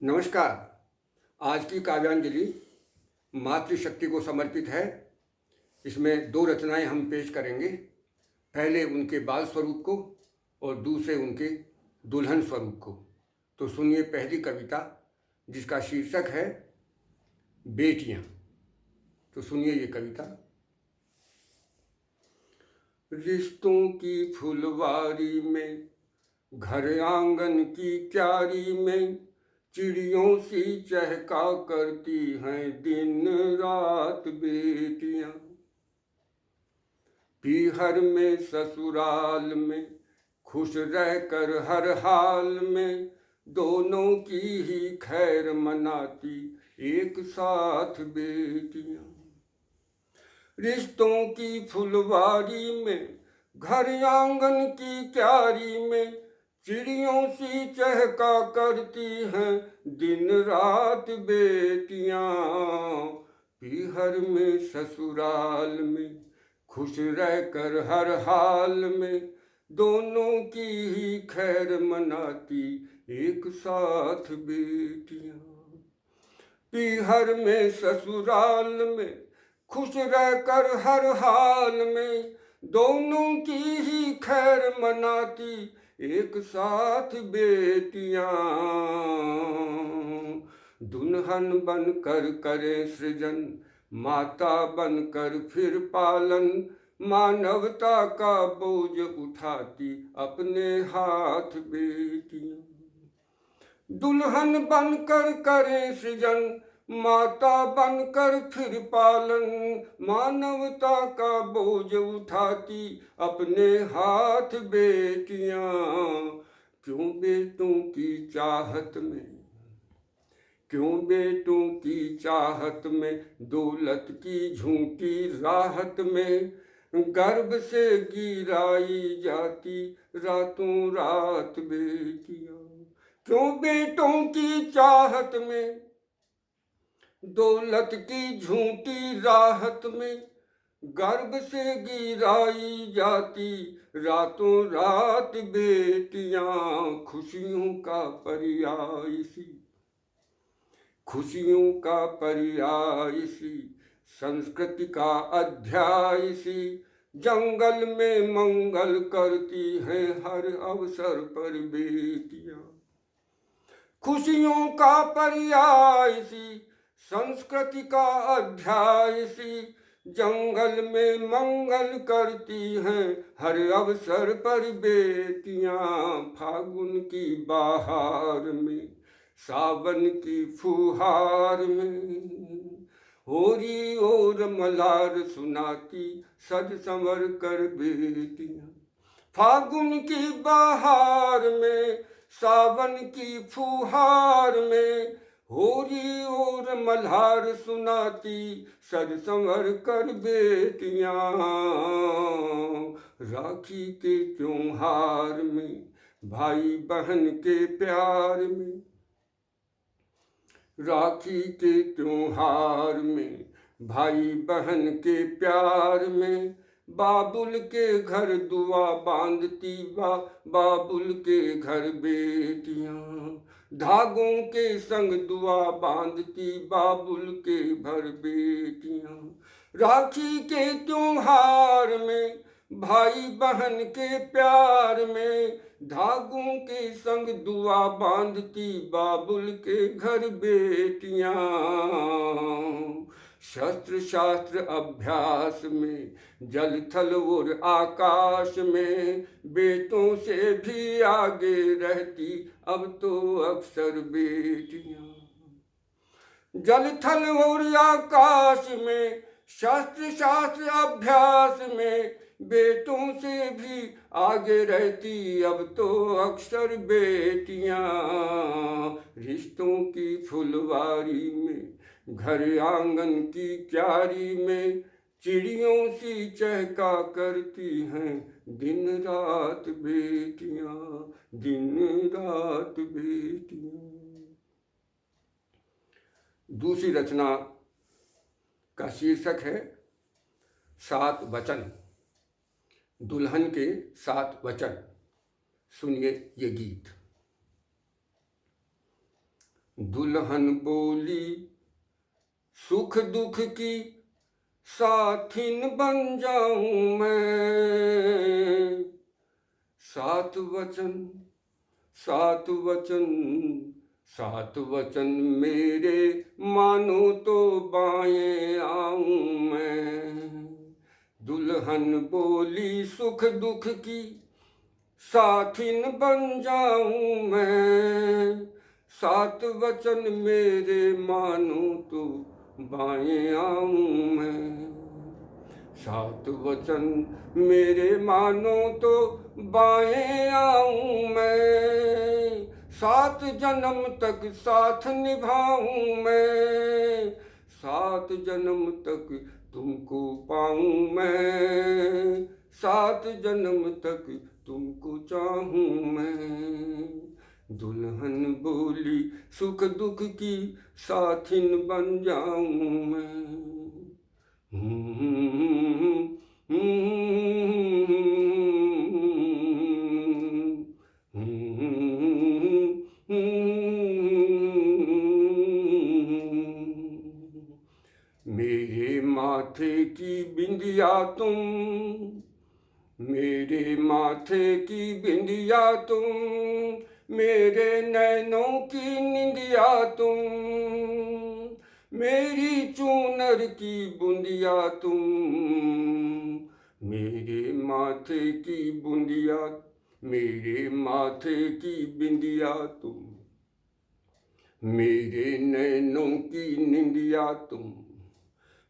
नमस्कार। आज की काव्यांजलि मातृशक्ति को समर्पित है। इसमें दो रचनाएं हम पेश करेंगे। पहले उनके बाल स्वरूप को और दूसरे उनके दुल्हन स्वरूप को। तो सुनिए पहली कविता, जिसका शीर्षक है बेटियां। तो सुनिए ये कविता। रिश्तों की फुलवारी में, घर आंगन की क्यारी में, चिड़ियों सी चहका करती हैं दिन रात बेटियां। पीहर में ससुराल में, खुश रहकर हर हाल में, दोनों की ही खैर मनाती एक साथ बेटियां। रिश्तों की फुलवारी में, घर आंगन की क्यारी में, चिड़ियों सी चहका करती हैं दिन रात बेटियां। पीहर में ससुराल में, खुश रहकर हर हाल में, दोनों की ही खैर मनाती एक साथ बेटियां। पीहर में ससुराल में, खुश रहकर हर हाल में, दोनों की ही खैर मनाती एक साथ बेटियां। दुल्हन बनकर करे सृजन, माता बनकर फिर पालन, मानवता का बोझ उठाती अपने हाथ बेटियां। दुल्हन बनकर करे सृजन, माता बनकर फिर पालन, मानवता का बोझ उठाती अपने हाथ बेटियां। क्यों बेटों की चाहत में, क्यों बेटों की चाहत में, दौलत की झूठी राहत में, गर्भ से गिराई जाती रातों रात बेटियां। क्यों बेटों की चाहत में, दौलत की झूठी राहत में, गर्भ से गिराई जाती रातों रात बेटियां। खुशियों का पर्याय सी, खुशियों का पर्याय सी, संस्कृति का अध्याय सी, जंगल में मंगल करती हैं हर अवसर पर बेटियां। खुशियों का पर्याय सी, संस्कृति का अध्याय सी, जंगल में मंगल करती हैं हर अवसर पर बेटियां। फागुन की बहार में, सावन की फुहार में, होरी और मलार सुनाती सज संवर कर बेटियां। फागुन की बहार में, सावन की फुहार में, होरी और मल्हार सुनाती सज संवर कर बेटियां। राखी के त्योहार में, भाई बहन के प्यार में, राखी के त्योहार में, भाई बहन के प्यार में, बाबुल के घर दुआ बांधती बाबुल के घर बेटियां। धागों के संग दुआ बांधती बाबुल के घर बेटियां। राखी के त्योहार में, भाई बहन के प्यार में, धागों के संग दुआ बांधती बाबुल के घर बेटियां। शस्त्र शास्त्र अभ्यास में, जल थल और आकाश में, बेटों से भी आगे रहती अब तो अक्सर बेटियां। जल थल और आकाश में, शस्त्र शास्त्र अभ्यास में, बेटों से भी आगे रहती अब तो अक्सर बेटियां। रिश्तों की फुलवारी में, घर आंगन की क्यारी में, चिड़ियों सी चहका करती हैं दिन रात बेटियां, दिन रात बेटियां। दूसरी रचना का शीर्षक है 7 वचन। दुल्हन के 7 वचन। सुनिए ये गीत। दुल्हन बोली सुख दुख की साथिन बन जाऊं मैं। सात वचन सात वचन सात वचन मेरे मानो तो बाएं आऊं मैं। दुल्हन बोली सुख दुख की साथिन बन जाऊं मैं। सात वचन मेरे मानो तो बाएं आऊं मैं। सात वचन मेरे मानो तो बाएं आऊं मैं। सात जन्म तक साथ निभाऊं मैं। सात जन्म तक तुमको पाऊं मैं। सात जन्म तक तुमको चाहूं मैं। दुल्हन बोली सुख दुख की साथिन बन जाऊं मैं। मेरे माथे की बिंदिया तुम, मेरे माथे की बिंदिया तुम, मेरे नैनों की निंदिया तुम, मेरी चूनर की बूंदिया तुम, मेरे माथे की बूंदिया, मेरे माथे की बिंदिया तुम, मेरे नैनों की निंदिया तुम,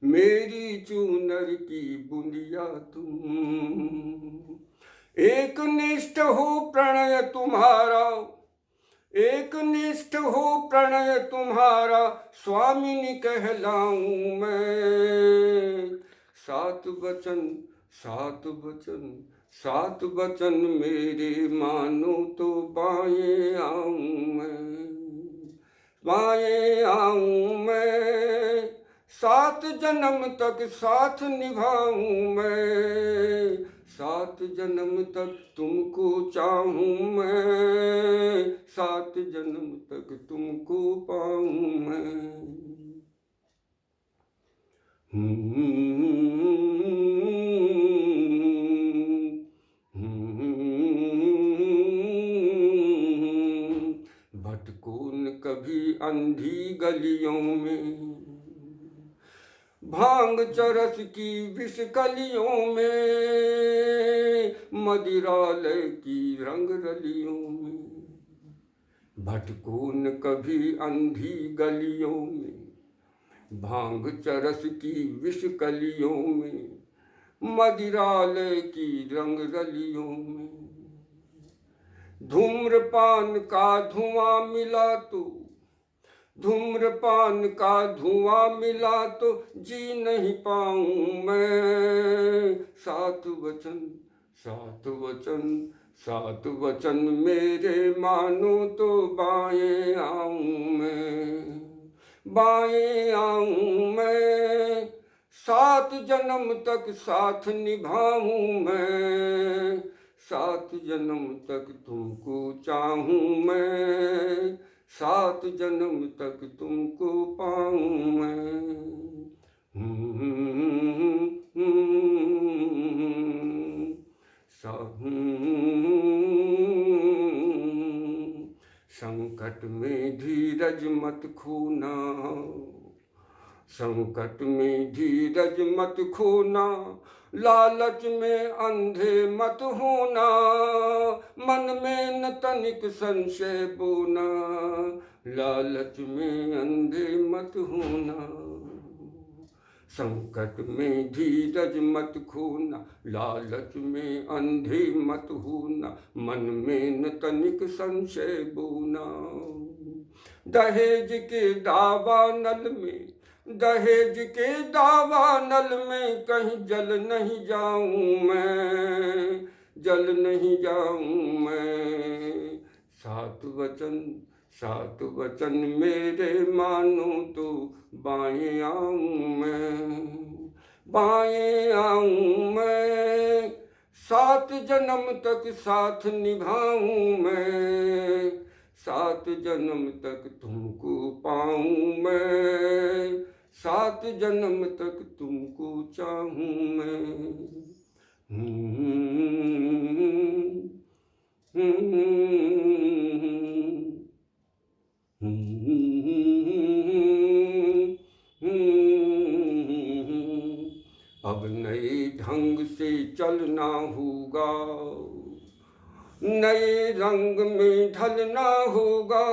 मेरी चूनर की बूंदिया तुम। एक निष्ठ हो प्रणय तुम्हारा, एक निष्ठ हो प्रणय तुम्हारा, स्वामिनी कहलाऊं मैं। सात वचन सात वचन सात वचन मेरे मानो तो बाएं आऊं मैं। बाएं आऊं मैं। सात जन्म तक साथ निभाऊं मैं। सात जन्म तक तुमको चाहूं मैं। सात जन्म तक तुमको पाऊं मैं। भटको न कभी अंधी गलियों में, भांग चरस की विष कलियों में, मदिरालय की रंग रलियों में। भटको न कभी अंधी गलियों में, भांग चरस की विष कलियों में, मदिरालय की रंग रलियों में। धूम्रपान का धुआं मिला तो, धूम्रपान का धुआं मिला तो जी नहीं पाऊं मैं। सात वचन सात वचन सात वचन मेरे मानो तो बाएं आऊं मैं। बाएं आऊं मैं। सात जन्म तक साथ निभाऊं मैं। सात जन्म तक तुमको चाहूं मैं। सात जन्म तक तुमको पाऊं मैं। संकट में धीरज मत खोना, संकट में धीरज मत खोना, लालच में अंधे मत होना, मन में न तनिक संशय बोना, लालच में अंधे मत होना। संकट में धीरज मत खोना, लालच में अंधे मत होना, मन में न तनिक संशय बोना। दहेज के दावा नल में, दहेज के दावा नल में कहीं जल नहीं जाऊं मैं। जल नहीं जाऊं मैं। सात वचन मेरे मानो तो बाएं आऊं मैं। बाएं आऊं मैं। सात जन्म तक साथ निभाऊं मैं। 7 जन्म तक तुमको पाऊं मैं, 7 जन्म तक तुमको चाहूं मैं। अब नए ढंग से चलना होगा, नए रंग में ढलना होगा,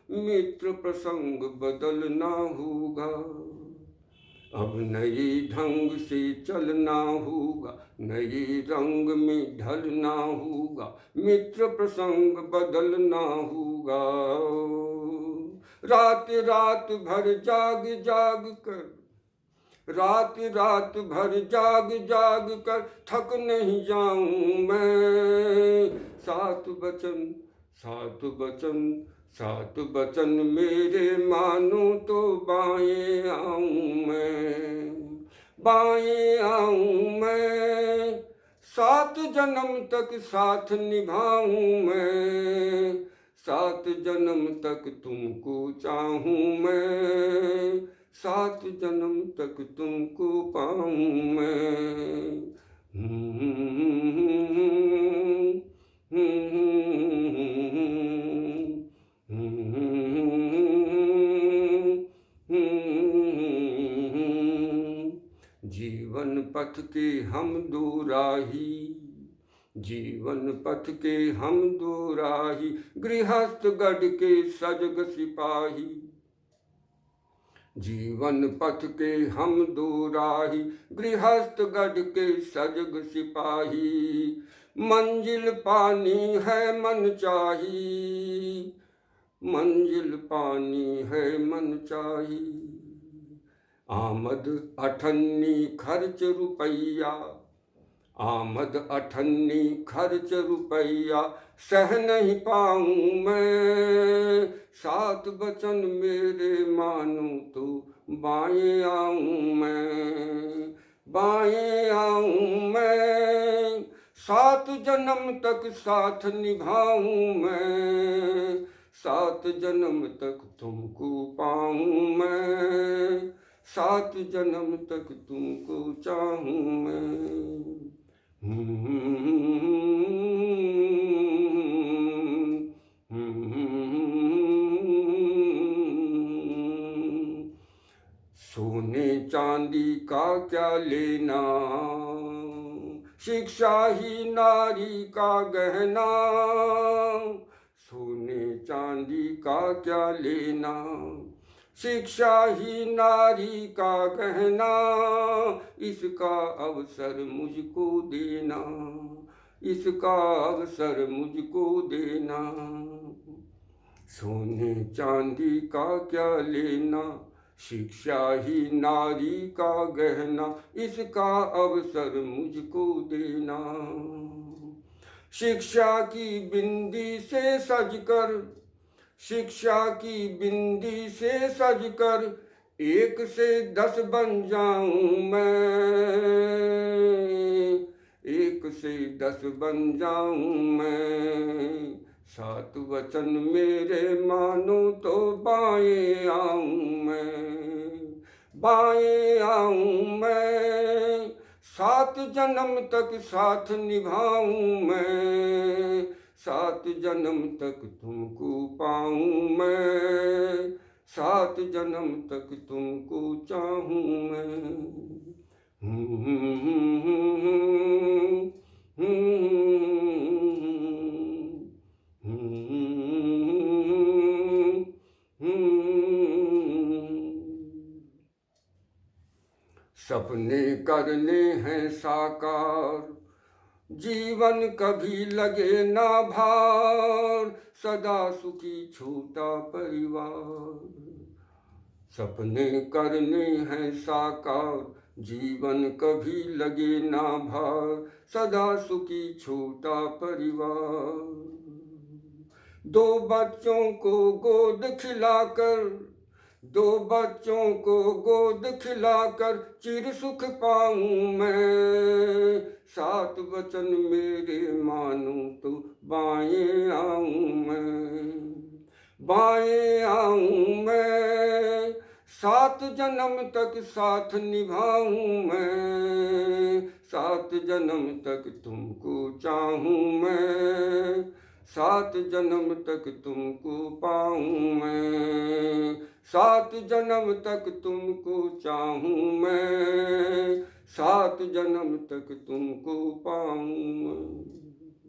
मित्र प्रसंग बदलना होगा। अब नए ढंग से चलना होगा, नए रंग में ढलना होगा, मित्र प्रसंग बदलना होगा। रात रात भर जाग जाग कर, रात रात भर जाग जाग कर थक नहीं जाऊं मैं। 7 वचन 7 वचन 7 वचन मेरे मानो तो बाएं आऊं मैं, बाएं आऊं मैं। 7 जन्म तक साथ निभाऊं मैं, 7 जन्म तक तुमको चाहूं मैं, 7 जन्म तक तुमको पाऊं मैं। जीवन पथ के हम दो राही, जीवन पथ के हम दो राही, गृहस्थ गढ़ के सजग सिपाही। जीवन पथ के हम दो राही, गृहस्थ गढ़ के सजग सिपाही। मंजिल पानी है मन चाही, मंजिल पानी है मन चाही। आमद अठन्नी खर्च रुपैया, आमद अठन्नी खर्च रुपैया, सह नहीं पाऊं मैं। 7 वचन मेरे मानूं तो बाएं आऊं मैं, बाएं आऊं मैं। 7 जन्म तक साथ निभाऊं मैं, 7 जन्म तक तुमको पाऊं मैं, 7 जन्म तक तुमको चाहूं मैं। सोने चांदी का क्या लेना, शिक्षा ही नारी का गहना। सोने चांदी का क्या लेना, शिक्षा ही नारी का गहना। इसका अवसर मुझको देना, इसका अवसर मुझको देना। सोने चांदी का क्या लेना, शिक्षा ही नारी का गहना। इसका अवसर मुझको देना। शिक्षा की बिंदी से सजकर, शिक्षा की बिंदी से सजकर, 1 से 10 बन जाऊं मैं, 1 से 10 बन जाऊं मैं। 7 वचन मेरे मानो तो बाएं आऊं मैं, बाएं आऊं मैं। 7 जन्म तक साथ निभाऊं मैं, 7 जन्म तक तुमको पाऊं मैं, 7 जन्म तक तुमको चाहूं मैं। सपने करने हैं साकार, जीवन कभी लगे ना भार, सदा सुखी छोटा परिवार। सपने करने हैं साकार, जीवन कभी लगे ना भार, सदा सुखी छोटा परिवार। 2 बच्चों को गोद खिलाकर, दो बच्चों को गोद खिलाकर चिर सुख पाऊं मैं। 7 वचन मेरे मानूं तो बाएं आऊं मैं, बाएं आऊं मैं। 7 जन्म तक साथ निभाऊं मैं, 7 जन्म तक तुमको चाहूं मैं, 7 जन्म तक तुमको पाऊं मैं, 7 जन्म तक तुमको चाहूं मैं, 7 जन्म तक तुमको पाऊं मैं।